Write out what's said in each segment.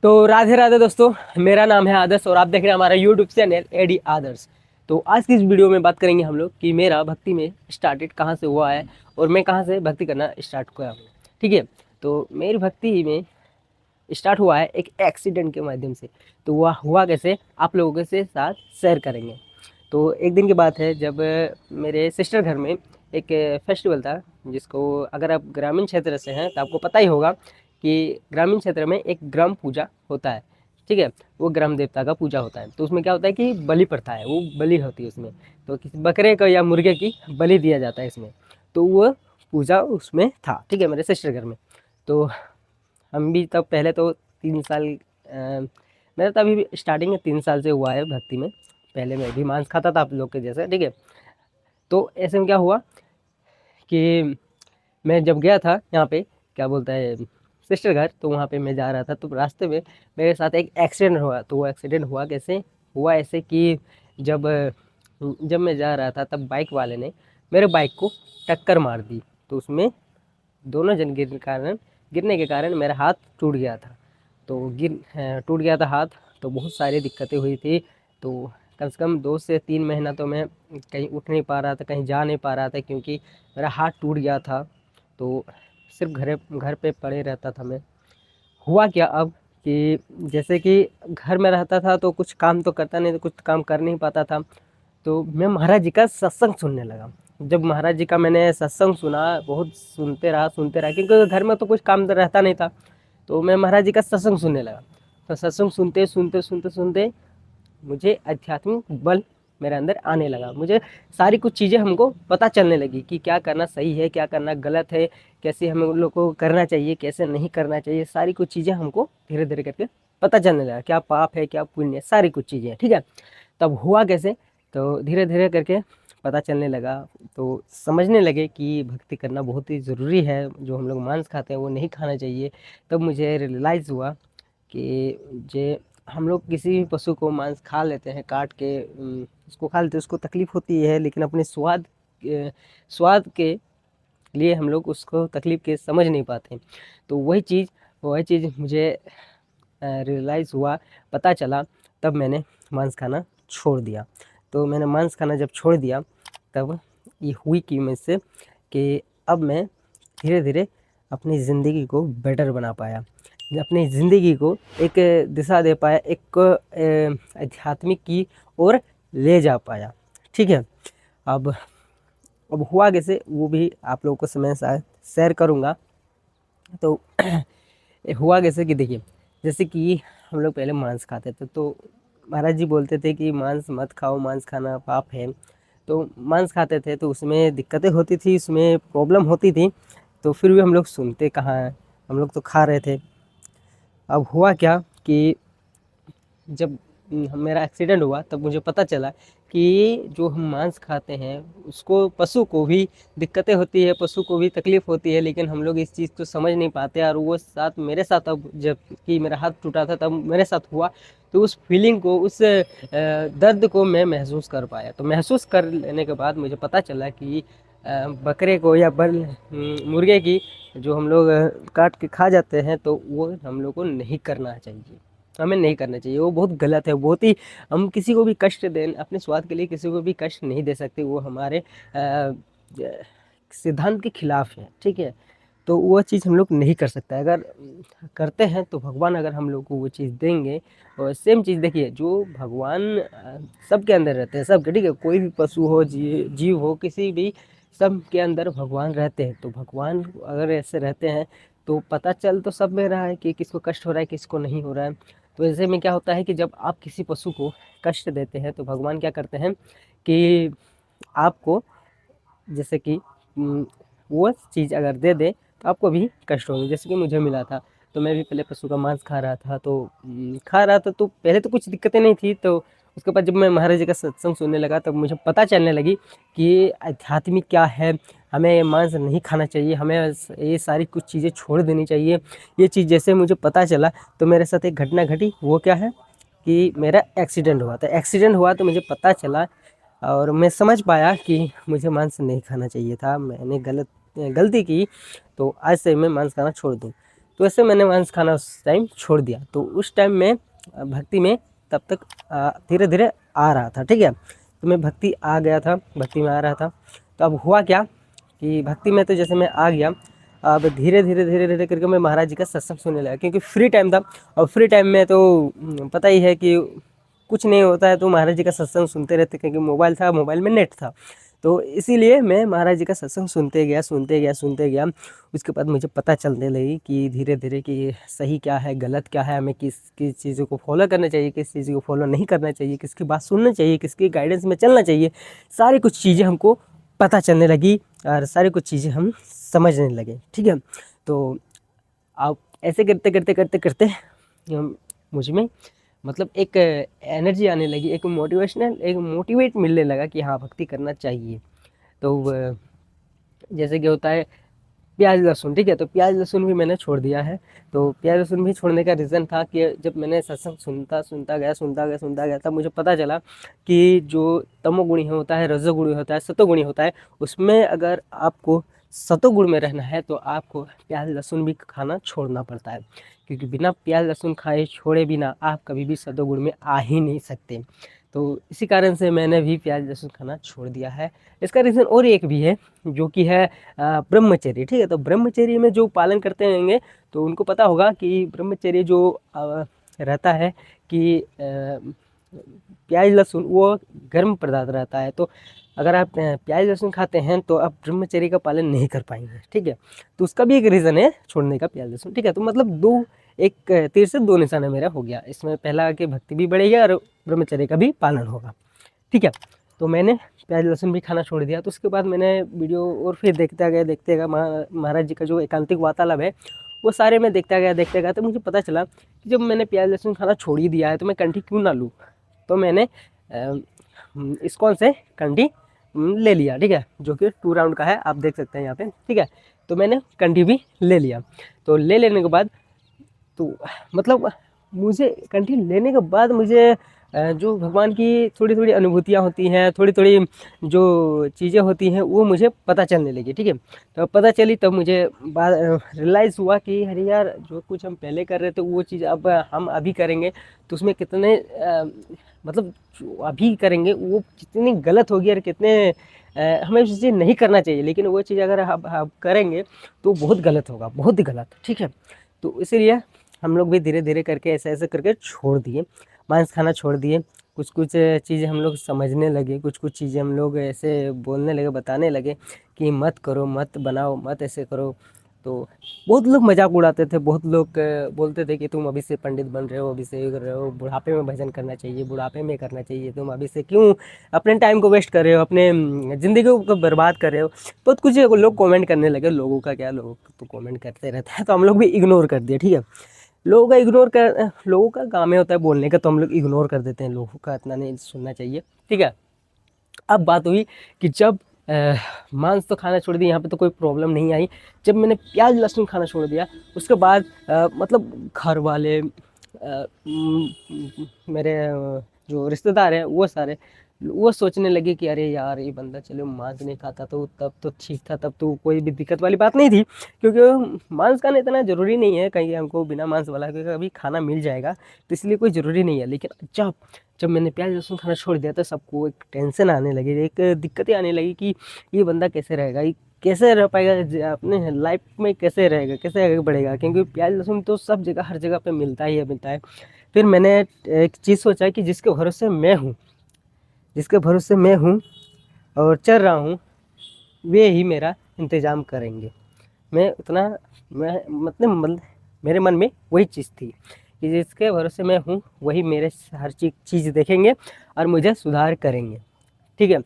तो राधे राधे दोस्तों, मेरा नाम है आदर्श और आप देख रहे हैं हमारा यूट्यूब चैनल एडी आदर्श। तो आज की इस वीडियो में बात करेंगे हम लोग कि मेरा भक्ति में स्टार्टेड कहाँ से हुआ है और मैं कहाँ से भक्ति करना स्टार्ट किया हूँ। ठीक है, तो मेरी भक्ति में स्टार्ट हुआ है एक एक्सीडेंट के माध्यम से। तो वह हुआ कैसे, आप लोगों के से साथ शेयर करेंगे। तो एक दिन की बात है जब मेरे सिस्टर घर में एक फेस्टिवल था, जिसको अगर आप ग्रामीण क्षेत्र से हैं तो आपको पता ही होगा कि ग्रामीण क्षेत्र में एक ग्राम पूजा होता है। ठीक है, वो ग्राम देवता का पूजा होता है। तो उसमें क्या होता है कि बलि प्रथा है, वो बलि होती है उसमें। तो किसी बकरे को या मुर्गे की बलि दिया जाता है इसमें। तो वो पूजा उसमें था, ठीक है, मेरे सिस्टर घर में। तो हम भी तब पहले तो 3 साल मेरा तो अभी स्टार्टिंग में 3 साल से हुआ है भक्ति में। पहले मैं भी मांस खाता था आप लोग के जैसे, ठीक है। तो ऐसे में क्या हुआ कि मैं जब गया था यहाँ पे, क्या बोलता है, सिस्टर घर, तो वहाँ पे मैं जा रहा था। तो रास्ते में मेरे साथ एक एक्सीडेंट हुआ। तो वो एक्सीडेंट हुआ कैसे, हुआ ऐसे कि जब जब मैं जा रहा था तब बाइक वाले ने मेरे बाइक को टक्कर मार दी। तो उसमें दोनों जन गिरने के कारण मेरा हाथ टूट गया था। तो टूट गया था हाथ। तो बहुत सारी दिक्कतें हुई थी। तो कम से कम 2 से 3 महीना तो मैं कहीं उठ नहीं पा रहा था, कहीं जा नहीं पा रहा था, क्योंकि मेरा हाथ टूट गया था। तो सिर्फ घर पे पड़े रहता था मैं। हुआ क्या अब कि जैसे कि घर में रहता था तो कुछ काम तो करता नहीं, तो कुछ काम कर नहीं पाता था। तो मैं महाराज जी का सत्संग सुनने लगा। जब महाराज जी का मैंने सत्संग सुना, बहुत सुनते रहा, क्योंकि घर में तो कुछ काम तो रहता नहीं था। तो मैं महाराज जी का सत्संग सुनने लगा। तो सत्संग सुनते मुझे आध्यात्मिक बल मेरे अंदर आने लगा। मुझे सारी कुछ चीज़ें हमको पता चलने लगी कि क्या करना सही है, क्या करना गलत है, कैसे हम लोग को करना चाहिए, कैसे नहीं करना चाहिए। सारी कुछ चीज़ें हमको धीरे धीरे करके पता चलने लगा, क्या पाप है क्या पुण्य है, सारी कुछ चीज़ें, ठीक है। तब हुआ कैसे, तो धीरे धीरे करके पता चलने लगा। तो समझने लगे कि भक्ति करना बहुत ही ज़रूरी है। जो हम लोग मांस खाते हैं वो नहीं खाना चाहिए। तब मुझे रियलाइज़ हुआ कि जे हम लोग किसी भी पशु को मांस खा लेते हैं, काट के उसको खा लेते हैं, उसको तकलीफ़ होती है, लेकिन अपने स्वाद के लिए हम लोग उसको तकलीफ़ के समझ नहीं पाते। तो वही चीज़ मुझे रियलाइज़ हुआ, पता चला। तब मैंने मांस खाना छोड़ दिया। तो मैंने मांस खाना जब छोड़ दिया, तब ये हुई कि मुझसे कि अब मैं धीरे धीरे अपनी ज़िंदगी को बेटर बना पाया, अपनी ज़िंदगी को एक दिशा दे पाया, एक आध्यात्मिक की ओर ले जा पाया, ठीक है। अब हुआ कैसे, वो भी आप लोगों को समय साथ शेयर करूँगा। तो हुआ कैसे कि देखिए, जैसे कि हम लोग पहले मांस खाते थे, तो महाराज जी बोलते थे कि मांस मत खाओ, मांस खाना पाप है। तो मांस खाते थे तो उसमें दिक्कतें होती थी, उसमें प्रॉब्लम होती थी। तो फिर भी हम लोग सुनते कहाँ हैं, हम लोग तो खा रहे थे। अब हुआ क्या कि जब मेरा एक्सीडेंट हुआ, तब मुझे पता चला कि जो हम मांस खाते हैं उसको पशु को भी दिक्कतें होती है, पशु को भी तकलीफ़ होती है, लेकिन हम लोग इस चीज़ को समझ नहीं पाते। और वो साथ मेरे साथ, अब जब कि मेरा हाथ टूटा था तब मेरे साथ हुआ, तो उस फीलिंग को, उस दर्द को मैं महसूस कर पाया। तो महसूस कर लेने के बाद मुझे पता चला कि बकरे को या मुर्गे की जो हम लोग काट के खा जाते हैं, तो वो हम लोग को नहीं करना चाहिए, हमें नहीं करना चाहिए। वो बहुत गलत है, बहुत ही, हम किसी को भी कष्ट दें अपने स्वाद के लिए, किसी को भी कष्ट नहीं दे सकते। वो हमारे सिद्धांत के खिलाफ है, ठीक है। तो वो चीज़ हम लोग नहीं कर सकते। अगर करते हैं तो भगवान अगर हम लोग को वो चीज़ देंगे। और सेम चीज़ देखिए, जो भगवान सबके अंदर रहते हैं, सबके, ठीक है, कोई भी पशु हो, जीव हो, किसी भी, सब के अंदर भगवान रहते हैं। तो भगवान अगर ऐसे रहते हैं तो पता चल तो सब में रहा है कि किसको कष्ट हो रहा है, किसको नहीं हो रहा है। तो ऐसे में क्या होता है कि जब आप किसी पशु को कष्ट देते हैं तो भगवान क्या करते हैं कि आपको, जैसे कि वो चीज़ अगर दे दे तो आपको भी कष्ट होगा। जैसे कि मुझे मिला था, तो मैं भी पहले पशु का मांस खा रहा था। तो तो पहले तो कुछ दिक्कतें नहीं थी। तो उसके बाद जब मैं महाराज जी का सत्संग सुनने लगा, तब मुझे पता चलने लगी कि आध्यात्मिक क्या है, हमें मांस नहीं खाना चाहिए, हमें ये सारी कुछ चीज़ें छोड़ देनी चाहिए। ये चीज़ जैसे मुझे पता चला, तो मेरे साथ एक घटना घटी। वो क्या है कि मेरा एक्सीडेंट हुआ था। एक्सीडेंट हुआ तो मुझे पता चला और मैं समझ पाया कि मुझे मांस नहीं खाना चाहिए था, मैंने गलती की। तो आज से मैं मांस खाना छोड़ दूँ। तो ऐसे मैंने मांस खाना उस टाइम छोड़ दिया। तो उस टाइम मैं भक्ति में तब तक धीरे धीरे आ रहा था, ठीक है। तो मैं भक्ति आ गया था, भक्ति में आ रहा था। तो अब हुआ क्या कि भक्ति में तो जैसे मैं आ गया, अब धीरे धीरे धीरे धीरे करके मैं महाराज जी का सत्संग सुनने लगा, क्योंकि फ्री टाइम था। और फ्री टाइम में तो पता ही है कि कुछ नहीं होता है तो महाराज जी का सत्संग सुनते रहते, क्योंकि मोबाइल था, मोबाइल में नेट था। तो इसीलिए मैं महाराज जी का सत्संग सुनते गया सुनते गया सुनते गया। उसके बाद मुझे पता चलने लगी कि धीरे धीरे कि सही क्या है, गलत क्या है, हमें किस किस चीज़ों को फॉलो करना चाहिए, किस चीज़ को फॉलो नहीं करना चाहिए, किसकी बात सुनना चाहिए, किसकी गाइडेंस में चलना चाहिए। सारी कुछ चीज़ें हमको पता चलने लगी और सारी कुछ चीज़ें हम समझने लगे, ठीक है। तो आप ऐसे करते करते करते करते मुझ में मतलब एक एनर्जी आने लगी, एक मोटिवेट मिलने लगा कि हाँ भक्ति करना चाहिए। तो जैसे कि होता है प्याज लहसुन, ठीक है। तो प्याज लहसुन भी मैंने छोड़ दिया है। तो प्याज लहसुन भी छोड़ने का रीज़न था कि जब मैंने सत्संग सुनता गया तब मुझे पता चला कि जो तमोगुणी होता है, रजोगुणी होता है, सतोगुणी होता है, उसमें अगर आपको सतोगुण में रहना है तो आपको प्याज लहसुन भी खाना छोड़ना पड़ता है, क्योंकि बिना प्याज लहसुन खाए छोड़े बिना आप कभी भी सतोगुण में आ ही नहीं सकते। तो इसी कारण से मैंने भी प्याज लहसुन खाना छोड़ दिया है। इसका रीज़न और एक भी है, जो कि है ब्रह्मचर्य, ठीक है। तो ब्रह्मचर्य में जो पालन करते रहेंगे तो उनको पता होगा कि ब्रह्मचर्य जो रहता है कि प्याज लहसुन वो गर्म पदार्थ रहता है। तो अगर आप प्याज लहसुन खाते हैं तो आप ब्रह्मचर्य का पालन नहीं कर पाएंगे, ठीक है। तो उसका भी एक रीज़न है छोड़ने का प्याज लहसुन, ठीक है। तो मतलब एक तीर से दो निशाना मेरा हो गया इसमें। पहला कि भक्ति भी बढ़ेगी और ब्रह्मचर्य का भी पालन होगा, ठीक है। तो मैंने प्याज लहसुन भी खाना छोड़ दिया। तो उसके बाद मैंने वीडियो और फिर देखता गया महाराज जी का जो एकांतिक वार्तालाप है वो सारे मैं देखता गया। तो मुझे पता चला कि जब मैंने प्याज लहसुन खाना छोड़ ही दिया है तो मैं कंठी क्यों ना लूँ। तो मैंने इस्कॉन से कंठी ले लिया, ठीक है, जो कि 2 राउंड का है, आप देख सकते हैं यहाँ पे, ठीक है। तो मैंने कंठी भी ले लिया। तो ले लेने के बाद तो मतलब मुझे कंठी लेने के बाद मुझे जो भगवान की थोड़ी थोड़ी अनुभूतियाँ होती हैं, थोड़ी थोड़ी जो चीज़ें होती हैं वो मुझे पता चलने लगी, ठीक है। तो पता चली तब मुझे रियलाइज़ हुआ कि अरे यार जो कुछ हम पहले कर रहे थे वो चीज़ अब हम अभी करेंगे तो उसमें कितने मतलब जो अभी करेंगे वो कितनी गलत होगी और कितने हमें उस चीज़ नहीं करना चाहिए, लेकिन वो चीज़ अगर आप करेंगे तो बहुत गलत होगा, बहुत ही गलत, ठीक है। तो इसीलिए हम लोग भी धीरे धीरे करके ऐसे ऐसे करके छोड़ दिए, मांस खाना छोड़ दिए। कुछ कुछ चीज़ें हम लोग समझने लगे, कुछ कुछ चीज़ें हम लोग ऐसे बोलने लगे, बताने लगे कि मत करो, मत बनाओ, मत ऐसे करो। तो बहुत लोग मजाक उड़ाते थे, बहुत लोग बोलते थे कि तुम अभी से पंडित बन रहे हो, अभी से कर रहे हो, बुढ़ापे में भजन करना चाहिए, बुढ़ापे में करना चाहिए, तुम अभी से क्यों अपने टाइम को वेस्ट कर रहे हो, अपने ज़िंदगी को बर्बाद कर रहे हो। बहुत कुछ लोग कमेंट करने लगे। लोगों का क्या, लोग तो कमेंट करते रहता है, तो हम लोग भी इग्नोर कर दिए, ठीक है। लोगों का काम है होता है बोलने का, तो हम लोग इग्नोर कर देते हैं, लोगों का इतना नहीं सुनना चाहिए, ठीक है। अब बात हुई कि जब मांस तो खाना छोड़ दिया, यहाँ पे तो कोई प्रॉब्लम नहीं आई। जब मैंने प्याज लहसुन खाना छोड़ दिया उसके बाद मतलब घर वाले मेरे जो रिश्तेदार हैं वो सोचने लगे कि अरे यार ये बंदा चलो मांस नहीं खाता तो तब तो ठीक था, तब तो कोई भी दिक्कत वाली बात नहीं थी, क्योंकि मांस खाना इतना ज़रूरी नहीं है, कहीं हमको बिना मांस वाला कभी खाना मिल जाएगा, तो इसलिए कोई ज़रूरी नहीं है। लेकिन जब मैंने प्याज लहसुन खाना छोड़ दिया तो सबको एक टेंशन आने लगी, एक दिक्कतें आने लगी कि ये बंदा कैसे रहेगा, ये कैसे रह पाएगा, अपने लाइफ में कैसे रहेगा, कैसे आगे बढ़ेगा, क्योंकि प्याज लहसुन तो सब जगह हर जगह पे मिलता है। फिर मैंने एक चीज़ सोचा कि जिसके भरोसे मैं हूँ और चल रहा हूँ वे ही मेरा इंतज़ाम करेंगे। मतलब मेरे मन में वही चीज़ थी कि जिसके भरोसे मैं हूँ वही मेरे हर चीज़ देखेंगे और मुझे सुधार करेंगे, ठीक है।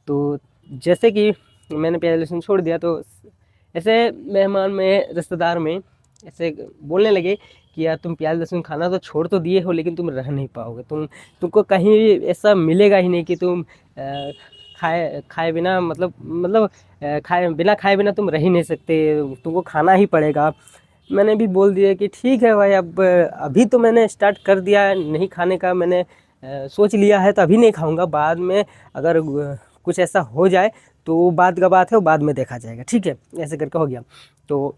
तो जैसे कि मैंने प्याज लहसुन छोड़ दिया तो ऐसे मेहमान में, रिश्तेदार में ऐसे बोलने लगे कि यार तुम प्याज लहसुन खाना तो छोड़ तो दिए हो लेकिन तुम रह नहीं पाओगे, तुमको कहीं ऐसा मिलेगा ही नहीं कि तुम खाए बिना खाए बिना तुम रह ही नहीं सकते, तुमको खाना ही पड़ेगा। मैंने भी बोल दिया कि ठीक है भाई, अब अभी तो मैंने स्टार्ट कर दिया है नहीं खाने का, मैंने सोच लिया है तो अभी नहीं खाऊंगा, बाद में अगर कुछ ऐसा हो जाए तो बाद का बात है, वो बाद में देखा जाएगा, ठीक है। ऐसे करके हो गया। तो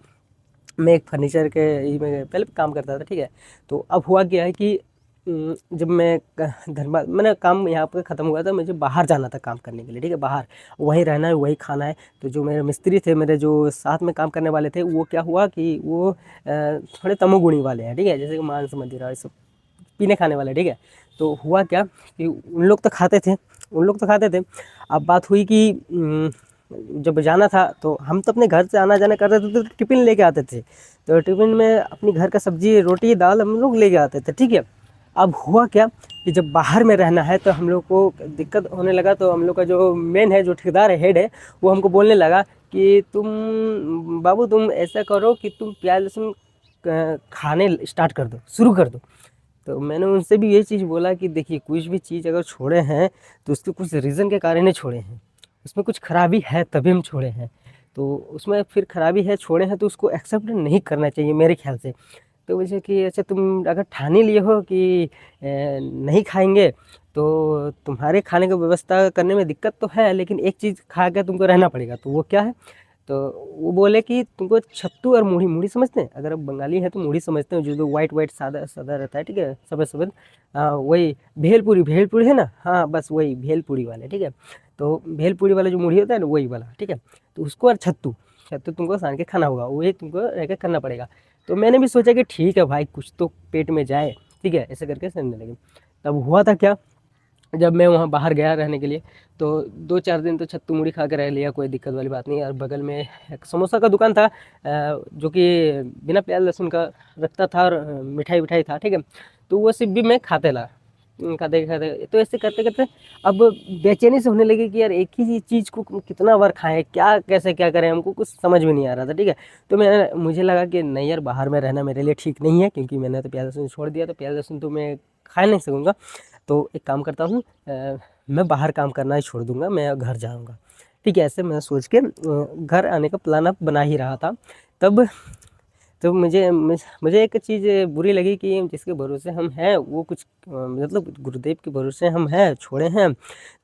मैं एक फर्नीचर के ही में पहले काम करता था, ठीक है। तो अब हुआ क्या है कि जब मैं धनबाद मैंने काम यहाँ पे ख़त्म हुआ था, मुझे बाहर जाना था काम करने के लिए, ठीक है। बाहर वहीं रहना है, वहीं खाना है। तो जो मेरे मिस्त्री थे, मेरे जो साथ में काम करने वाले थे, वो क्या हुआ कि वो थोड़े तमोगुणी वाले हैं, ठीक है। जैसे कि मांस मदिरा ये सब पीने खाने वाले, ठीक है। तो हुआ क्या कि उन लोग तो खाते थे, उन लोग तो खाते थे। अब बात हुई कि जब जाना था तो हम तो अपने घर से आना जाना करते थे, तो टिफ़िन लेके आते थे। तो टिफ़िन में अपनी घर का सब्जी रोटी दाल हम लोग लेके आते थे, ठीक है। अब हुआ क्या कि जब बाहर में रहना है तो हम लोग को दिक्कत होने लगा। तो हम लोग का जो मेन है, जो ठेकेदार है, हेड है, वो हमको बोलने लगा कि तुम बाबू तुम ऐसा करो कि तुम प्याज लहसुन खाने स्टार्ट कर दो, शुरू कर दो। तो मैंने उनसे भी ये चीज़ बोला कि देखिए, कुछ भी चीज़ अगर छोड़े हैं तो उसके कुछ रीज़न के कारण ही छोड़े हैं, उसमें कुछ खराबी है तभी हम छोड़े हैं। तो उसमें फिर खराबी है, छोड़े हैं, तो उसको एक्सेप्ट नहीं करना चाहिए मेरे ख्याल से। तो वैसे कि अच्छा, तुम अगर ठान ही लिए हो कि नहीं खाएंगे, तो तुम्हारे खाने की व्यवस्था करने में दिक्कत तो है, लेकिन एक चीज़ खा के तुमको रहना पड़ेगा। तो वो क्या है? तो वो बोले कि तुमको सत्तू और मूढ़ी, मूढ़ी समझते हैं? अगर आप बंगाली हैं तो मूढ़ी समझते हैं, जो वाइट वाइट सादा सादा रहता है, ठीक है, सफ़ेद सफ़ेद। हाँ वही भेलपूरी, भेलपूरी है ना, हाँ बस वही भेलपूरी वाले, ठीक है। तो भेलपूरी वाला जो मूढ़ी होता है ना, वही वाला, ठीक है। तो उसको और सत्तू, सत्तू तुमको सान के खाना होगा, वही तुमको रह के करना पड़ेगा। तो मैंने भी सोचा कि ठीक है भाई, कुछ तो पेट में जाए, ठीक है, ऐसे करके समझने लगे। तब हुआ था क्या, जब मैं वहाँ बाहर गया रहने के लिए, तो 2-4 दिन तो सत्तू मुड़ी खा के रह लिया, कोई दिक्कत वाली बात नहीं। और बगल में एक समोसा का दुकान था, जो कि बिना प्याज लहसुन का रखता था, और मिठाई विठाई था, ठीक है। तो वो सिर्फ भी मैं खाते ला, खाते खाते, तो ऐसे करते करते अब बेचैनी से होने लगी कि यार एक ही चीज़ को कितना बार खाएं, क्या कैसे क्या करें, हमको कुछ समझ में नहीं आ रहा था, ठीक है। तो मुझे लगा कि नहीं यार, बाहर में रहना मेरे लिए ठीक नहीं है, क्योंकि मैंने तो प्याज लहसुन छोड़ दिया, तो प्याज लहसुन तो मैं खा नहीं सकूँगा। तो एक काम करता हूँ, मैं बाहर काम करना ही छोड़ दूँगा, मैं घर जाऊँगा, ठीक है। ऐसे मैं सोच के घर आने का प्लान अब बना ही रहा था। तब तो मुझे एक चीज़ बुरी लगी कि जिसके भरोसे हम हैं वो कुछ मतलब गुरुदेव के भरोसे हम हैं, छोड़े हैं,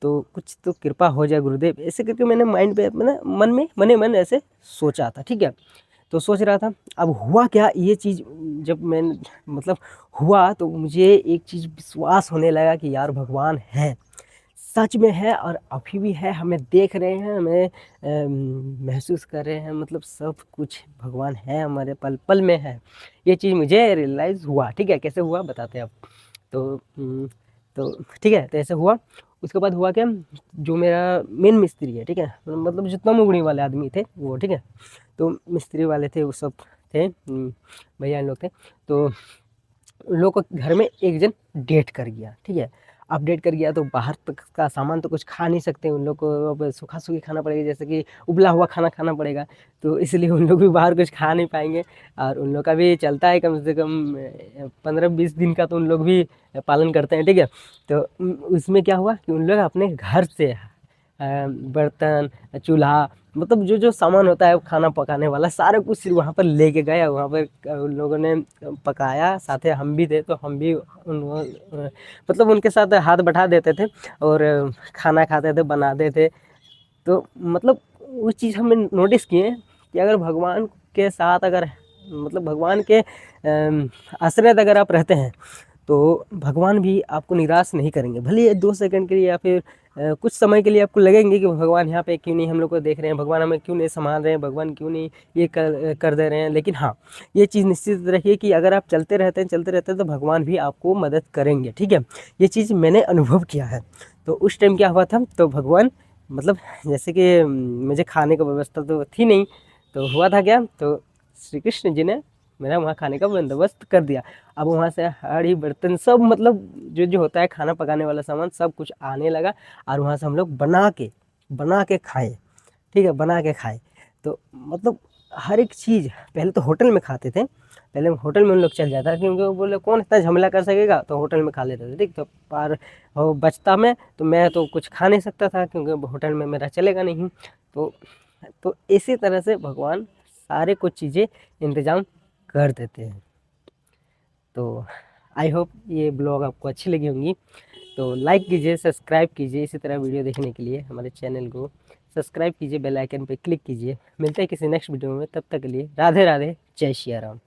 तो कुछ तो कृपा हो जाए गुरुदेव, ऐसे करके मैंने माइंड पे मैंने मन में मने मन ऐसे सोचा था, ठीक है। तो सोच रहा था। अब हुआ क्या, ये चीज़ जब मैं मतलब हुआ, तो मुझे एक चीज़ विश्वास होने लगा कि यार भगवान है, सच में है, और अभी भी है, हमें देख रहे हैं, हमें महसूस कर रहे हैं, मतलब सब कुछ भगवान है, हमारे पल पल में है। ये चीज़ मुझे रियलाइज़ हुआ, ठीक है। कैसे हुआ बताते हैं अब। तो तो ठीक है, तो ऐसे हुआ। उसके बाद हुआ क्या, जो मेरा मेन मिस्त्री है, ठीक है, मतलब जितना मुगड़ी वाले आदमी थे वो, ठीक है। तो मिस्त्री वाले थे वो सब थे, भैया इन लोग थे। तो उन लोग को घर में एक जन डेट कर गया, ठीक है। अब डेट कर गया तो बाहर तक का सामान तो कुछ खा नहीं सकते, उन लोग को अब सूखा सूखी खाना पड़ेगा, जैसे कि उबला हुआ खाना खाना पड़ेगा। तो इसलिए उन लोग भी बाहर कुछ खा नहीं पाएंगे। और उन लोग का भी चलता है कम से कम 15-20 दिन का, तो उन लोग भी पालन करते हैं, ठीक है। तो उसमें क्या हुआ कि उन लोग अपने घर से बर्तन, चूल्हा, मतलब जो जो सामान होता है खाना पकाने वाला, सारा कुछ वहाँ पर लेके गए। वहाँ पर उन लोगों ने पकाया, साथ ही हम भी थे, तो हम भी मतलब उनके साथ हाथ बटा देते थे, और खाना खाते थे, बनाते थे। तो मतलब उस चीज़ हमें नोटिस किए कि अगर भगवान के साथ, अगर मतलब भगवान के आश्रित अगर आप रहते हैं, तो भगवान भी आपको निराश नहीं करेंगे। भले ये 2 सेकंड के लिए या फिर कुछ समय के लिए आपको लगेंगे कि भगवान यहाँ पे क्यों नहीं हम लोग को देख रहे हैं, भगवान हमें क्यों नहीं संभाल रहे हैं, भगवान क्यों नहीं ये कर दे रहे हैं। लेकिन हाँ, ये चीज़ निश्चित रखिए कि अगर आप चलते रहते हैं तो भगवान भी आपको मदद करेंगे, ठीक है। ये चीज़ मैंने अनुभव किया है। तो उस टाइम क्या हुआ था, तो भगवान मतलब जैसे कि मुझे खाने की व्यवस्था तो थी नहीं, तो हुआ था क्या, तो श्री कृष्ण जी ने मेरा वहाँ खाने का बंदोबस्त कर दिया। अब वहाँ से हांडी बर्तन सब, मतलब जो जो होता है खाना पकाने वाला सामान, सब कुछ आने लगा। और वहाँ से हम लोग बना के खाए, ठीक है, बना के खाए। तो मतलब हर एक चीज़, पहले तो होटल में खाते थे, पहले होटल में उन लोग चल जाता, क्योंकि वो बोले कौन इतना झमेला कर सकेगा, तो होटल में खा लेते थे, ठीक। तो पर वो बचता मैं तो कुछ खा नहीं सकता था, क्योंकि होटल में मेरा चलेगा नहीं। तो इसी तरह से भगवान सारे कुछ चीज़ें इंतज़ाम कर देते हैं। तो आई होप ये ब्लॉग आपको अच्छी लगी होंगी। तो लाइक कीजिए, सब्सक्राइब कीजिए इसी तरह वीडियो देखने के लिए हमारे चैनल को। सब्सक्राइब कीजिए, बेल आइकन पे क्लिक कीजिए। मिलते हैं किसी नेक्स्ट वीडियो में, तब तक के लिए राधे राधे, जय श्री राम।